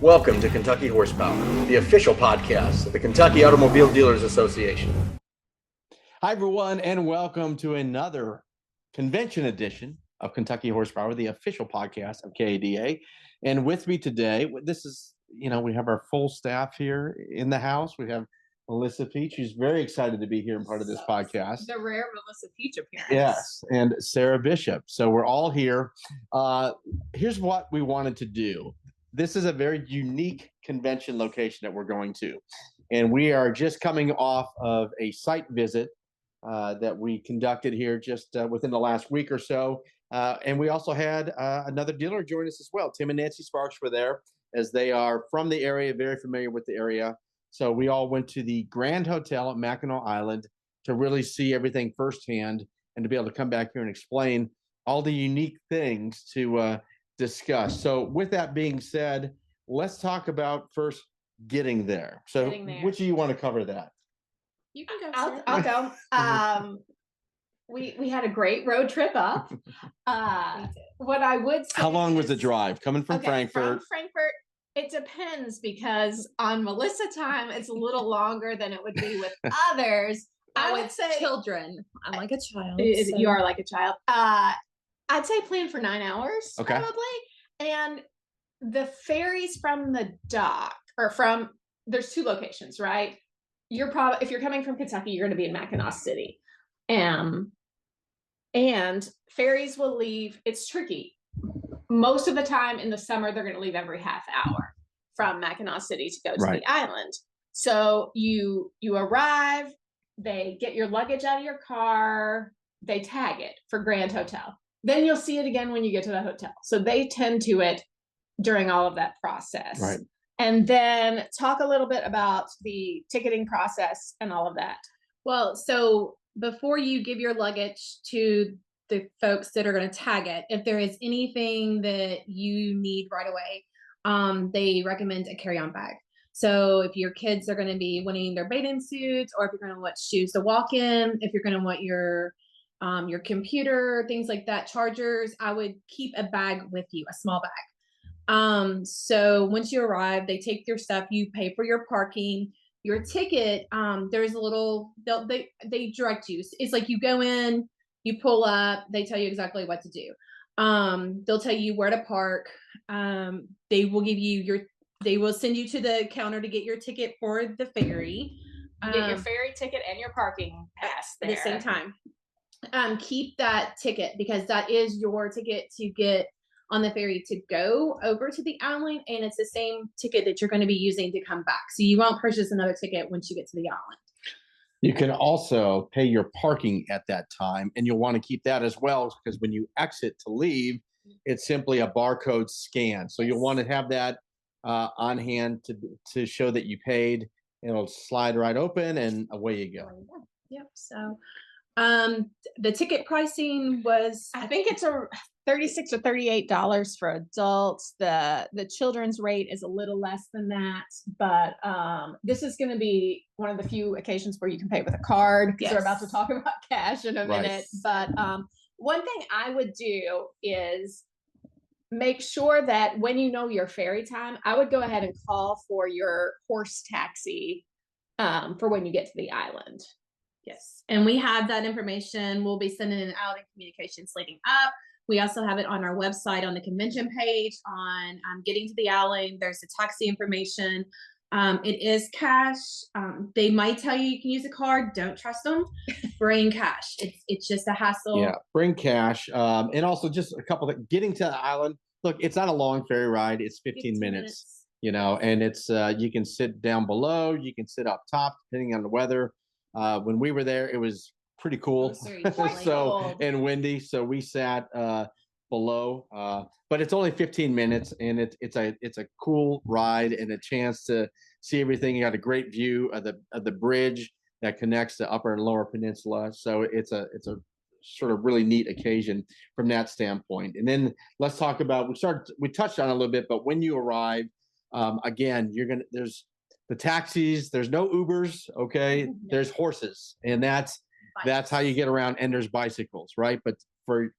Welcome to Kentucky Horsepower, the official podcast of the Kentucky Automobile Dealers Association. Hi, everyone, and welcome to another convention edition of Kentucky Horsepower, the official podcast of KADA. And with me today, this is, we have our full staff here in the house. We have Melissa Peach, who's very excited to be here and part of this podcast. The rare Melissa Peach appearance. Yes, and Sarah Bishop. So we're all here. Here's what we wanted to do. This is a very unique convention location that we're going to. And we are just coming off of a site visit that we conducted here just within the last week or so. And we also had another dealer join us as well. Tim and Nancy Sparks were there, as they are from the area, very familiar with the area. So we all went to the Grand Hotel at Mackinac Island to really see everything firsthand and to be able to come back here and explain all the unique things to discuss. So with that being said, let's talk about first getting there. So which of you want to cover that? You can go. I'll go. We had a great road trip up. What I would say, how long was the drive coming from Frankfurt? From Frankfurt, it depends, because on Melissa time it's a little longer than it would be with others. I would say children. I'm like a child. You are like a child. I'd say plan for 9 hours, probably. And the ferries from the dock, there's two locations, right? If you're coming from Kentucky, you're going to be in Mackinac City. And ferries will leave. It's tricky. Most of the time in the summer, they're going to leave every half hour from Mackinac City to go to the island. So you arrive, they get your luggage out of your car, they tag it for Grand Hotel. Then you'll see it again when you get to the hotel. So they tend to it during all of that process. Right. And then talk a little bit about the ticketing process and all of that. Well, so before you give your luggage to the folks that are going to tag it, if there is anything that you need right away, they recommend a carry-on bag. So if your kids are going to be wanting their bathing suits, or if you're going to want shoes to walk in, if you're going to want your computer, things like that, chargers, I would keep a bag with you, a small bag. So once you arrive, they take your stuff, you pay for your parking, your ticket. There's a little, they direct you. It's like you go in, you pull up, they tell you exactly what to do. They'll tell you where to park. They will send you to the counter to get your ticket for the ferry. Get your ferry ticket and your parking pass there at the same time. Keep that ticket, because that is your ticket to get on the ferry to go over to the island, and it's the same ticket that you're going to be using to come back. So you won't purchase another ticket once you get to the island. You can also pay your parking at that time, and you'll want to keep that as well, because when you exit to leave, it's simply a barcode scan. So you'll want to have that on hand to show that you paid. It'll slide right open, and away you go. Yep. So the ticket pricing was, I think it's a $36 or $38 for adults. The children's rate is a little less than that, but this is going to be one of the few occasions where you can pay with a card, because we're about to talk about cash in a minute. But one thing I would do is make sure that when you know your ferry time, I would go ahead and call for your horse taxi for when you get to the island. Yes. And we have that information. We'll be sending it out in communications leading up. We also have it on our website on the convention page on getting to the island. There's the taxi information. It is cash. They might tell you can use a card. Don't trust them. Bring cash. It's just a hassle. Yeah, bring cash. And also just a couple of getting to the island. Look, it's not a long ferry ride. It's 15 minutes. And it's you can sit down below. You can sit up top, depending on the weather. When we were there, it was pretty cool. And windy, so we sat below. But it's only 15 minutes, and it's a cool ride and a chance to see everything. You got a great view of the bridge that connects the Upper and Lower Peninsula. So it's a sort of really neat occasion from that standpoint. And then let's talk about we touched on it a little bit, but when you arrive, again, there's the taxis, there's no Ubers, okay? There's horses, and that's how you get around, and there's bicycles, right? But for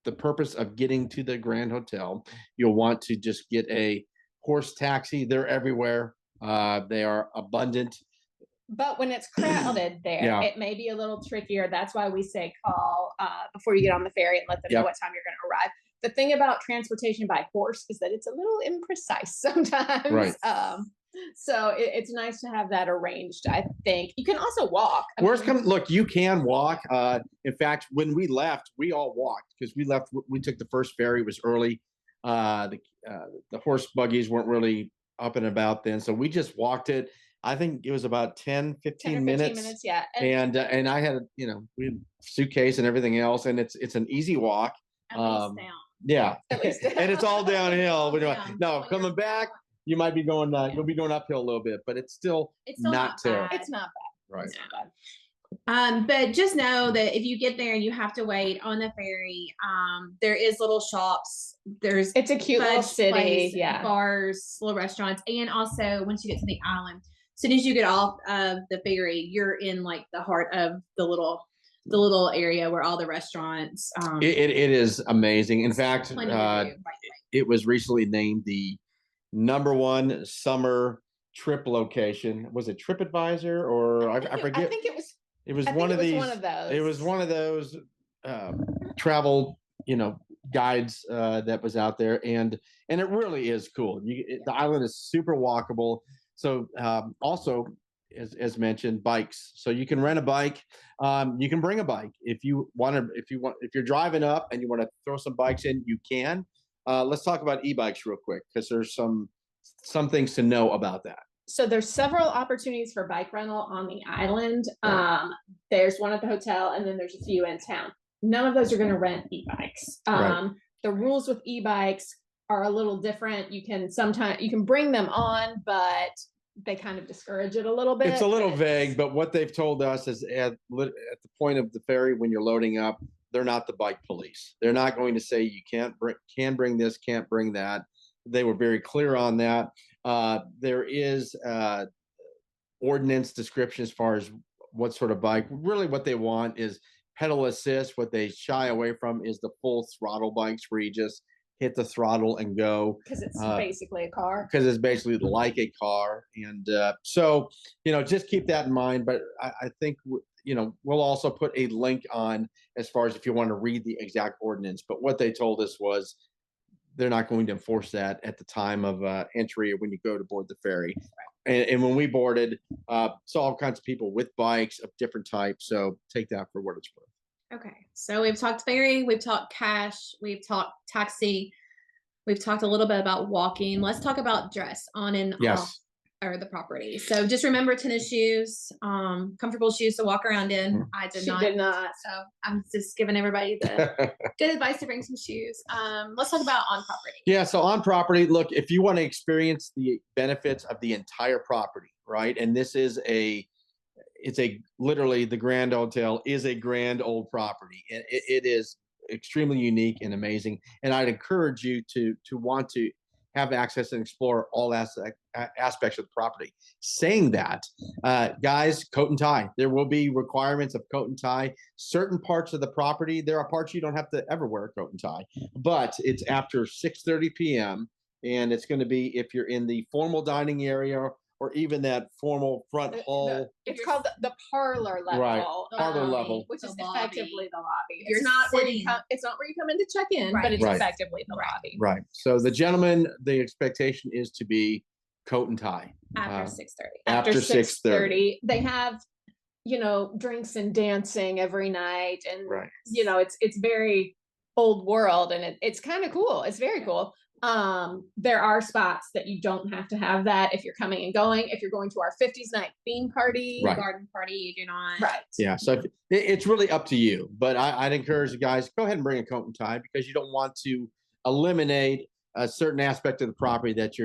the purpose of getting to the Grand Hotel, you'll want to just get a horse taxi, they're everywhere. They are abundant. But when it's crowded there, Yeah. it may be a little trickier. That's why we say call before you get on the ferry and let them know Yep. what time you're going to arrive. The thing about transportation by horse is that it's a little imprecise sometimes. Right. So it's nice to have that arranged. I think you can also walk. Worst comes, look, you can walk. In fact, when we left, we all walked because we left. We took the first ferry. It was early. The horse buggies weren't really up and about then, so we just walked it. I think it was about 10, 15 10 or 15 minutes. yeah. And I had, we had suitcase and everything else, and it's an easy walk. At least down. Yeah, At least and it's all downhill. Down. No, When coming you're back, you might be going. You'll be going uphill a little bit, but it's still not terrible. bad. It's not bad. Right. It's not bad. But just know that if you get there and you have to wait on the ferry, there is little shops. There's It's a cute little fudge city. place, Yeah. bars, little restaurants, and also once you get to the island, as soon as you get off of the ferry, you're in like the heart of the little area where all the restaurants. It is amazing. In fact, plenty to do right away. it was recently named the #1 summer trip location. Was it TripAdvisor or I forget? I think it was. It was I think one it of was these. one of those. It was one of those travel, guides that was out there, and it really is cool. The island is super walkable. So also, as mentioned, bikes. So you can rent a bike. You can bring a bike if you want to. If you're driving up and you want to throw some bikes in, you can. Let's talk about e-bikes real quick because there's some things to know about that. So there's several opportunities for bike rental on the island. There's one at the hotel, and then there's a few in town. None of those are going to rent e-bikes. Right. The rules with e-bikes are a little different. You can bring them on, but they kind of discourage it a little bit. It's a little vague, but what they've told us is at the point of the ferry when you're loading up, they're not the bike police. They're not going to say you can bring this, can't bring that. They were very clear on that. There is ordinance description as far as what sort of bike. Really, what they want is pedal assist. What they shy away from is the full throttle bikes where you just hit the throttle and go. Because it's basically a car. Because it's basically like a car. And so, just keep that in mind. But I think, we'll also put a link on as far as if you want to read the exact ordinance. But what they told us was they're not going to enforce that at the time of entry or when you go to board the ferry. And when we boarded, saw all kinds of people with bikes of different types. So take that for what it's worth. Okay, so we've talked ferry, we've talked cash, we've talked taxi, we've talked a little bit about walking. Let's talk about dress on and off or the property. So just remember tennis shoes, comfortable shoes to walk around in. I did not. Did not. So I'm just giving everybody the good advice to bring some shoes. Let's talk about on property. Yeah, so on property, look, if you want to experience the benefits of the entire property, right? And this is literally the Grand Hotel is a grand old property. It is extremely unique and amazing. And I'd encourage you to want to have access and explore all aspects of the property. Saying that, guys, coat and tie. There will be requirements of coat and tie. Certain parts of the property, there are parts you don't have to ever wear a coat and tie, but it's after 6:30 p.m. And it's going to be if you're in the formal dining area or even that formal front hall. It's called the parlor level. Right, parlor level. Which is The lobby. effectively the lobby. You're It's not where you sitting. come. It's not where you come in to check in, Right. but it's Right. effectively the lobby. Right. So the gentleman, the expectation is to be coat and tie. After 6:30. After 6:30. They have, drinks and dancing every night, and Right. it's very old world, and it's kind of cool. It's very cool. There are spots that you don't have to have that if you're coming and going. If you're going to our 50s night theme party, Right. Garden party, you do not. right? Yeah. So it's really up to you, but I'd encourage you guys, go ahead and bring a coat and tie because you don't want to eliminate a certain aspect of the property that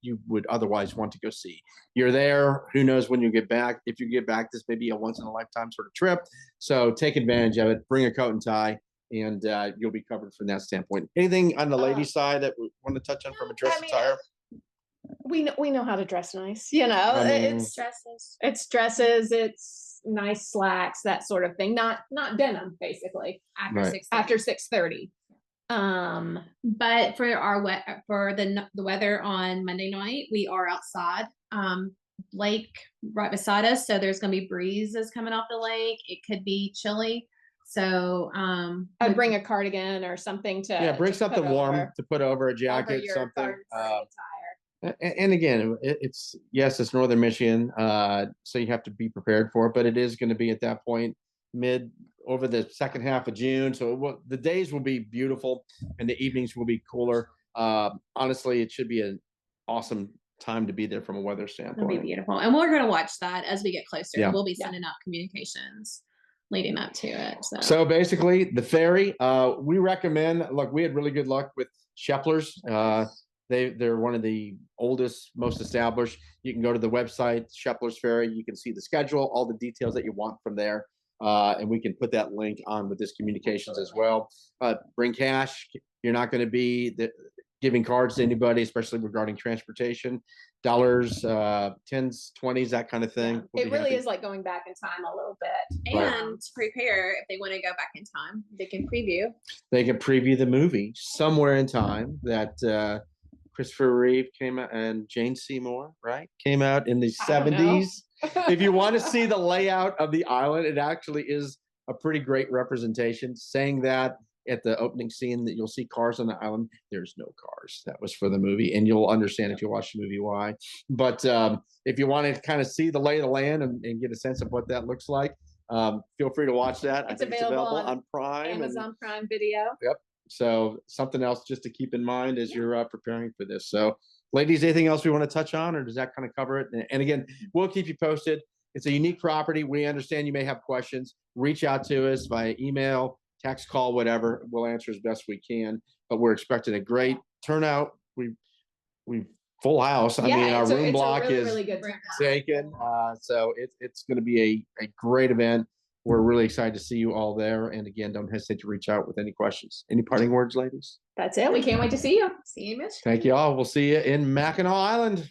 you would otherwise want to go see. You're there. Who knows when you get back? If you get back, this may be a once in a lifetime sort of trip. So take advantage of it. Bring a coat and tie. And you'll be covered from that standpoint. Anything on the ladies' side that we want to touch on from a dress attire? We know how to dress nice. I mean- It's dresses, it's nice slacks, that sort of thing. Not denim, basically. After Right. 6:30. After 6:30. But for our for the weather on Monday night, we are outside. Lake right beside us, so there's gonna be breezes coming off the lake. It could be chilly. So I'd bring a cardigan or something to Yeah, bring to something put warm over to put over a jacket, your something. garden variety attire. And again, it's yes, it's Northern Michigan, so you have to be prepared for it. But it is going to be at that point over the second half of June. So the days will be beautiful, and the evenings will be cooler. Honestly, it should be an awesome time to be there from a weather it'll be standpoint. beautiful, and we're gonna watch that as we get closer. Yeah. We'll be sending out communications leading up to it. So basically, the ferry, we recommend. Look, we had really good luck with Shepler's. They're one of the oldest, most established. You can go to the website, Shepler's Ferry. You can see the schedule, all the details that you want from there. And we can put that link on with this communications as well. Bring cash. You're not going to be giving cards to anybody, especially regarding transportation. Dollars, 10s, 20s, that kind of thing. Yeah. We'll It be really happy. is like going back in time a little bit. And to prepare, if they want to go back in time, they can preview. They can preview the movie somewhere in time that Christopher Reeve came out and Jane Seymour, right? Came out in the I don't know. 70s. If you want to see the layout of the island, it actually is a pretty great representation. Saying that at the opening scene that you'll see cars on the island, there's no cars. That was for the movie, and you'll understand if you watch the movie why. But if you want to kind of see the lay of the land and get a sense of what that looks like, feel free to watch that. It's I think available it's available on Prime. Amazon Prime Video. Yep. So something else just to keep in mind as you're preparing for this. So ladies, anything else we want to touch on, or does that kind of cover it? And again, we'll keep you posted. It's a unique property. We understand you may have questions. Reach out to us via email, text, call, whatever. We'll answer as best we can, but we're expecting a great turnout. We full house. I mean, our room block really, is really good turnout. taken. So it's going to be a great event. We're really excited to see you all there. And again, don't hesitate to reach out with any questions. Any parting words, ladies? That's it. We can't wait to see you. See you, Mitch. Thank you all. We'll see you in Mackinac Island.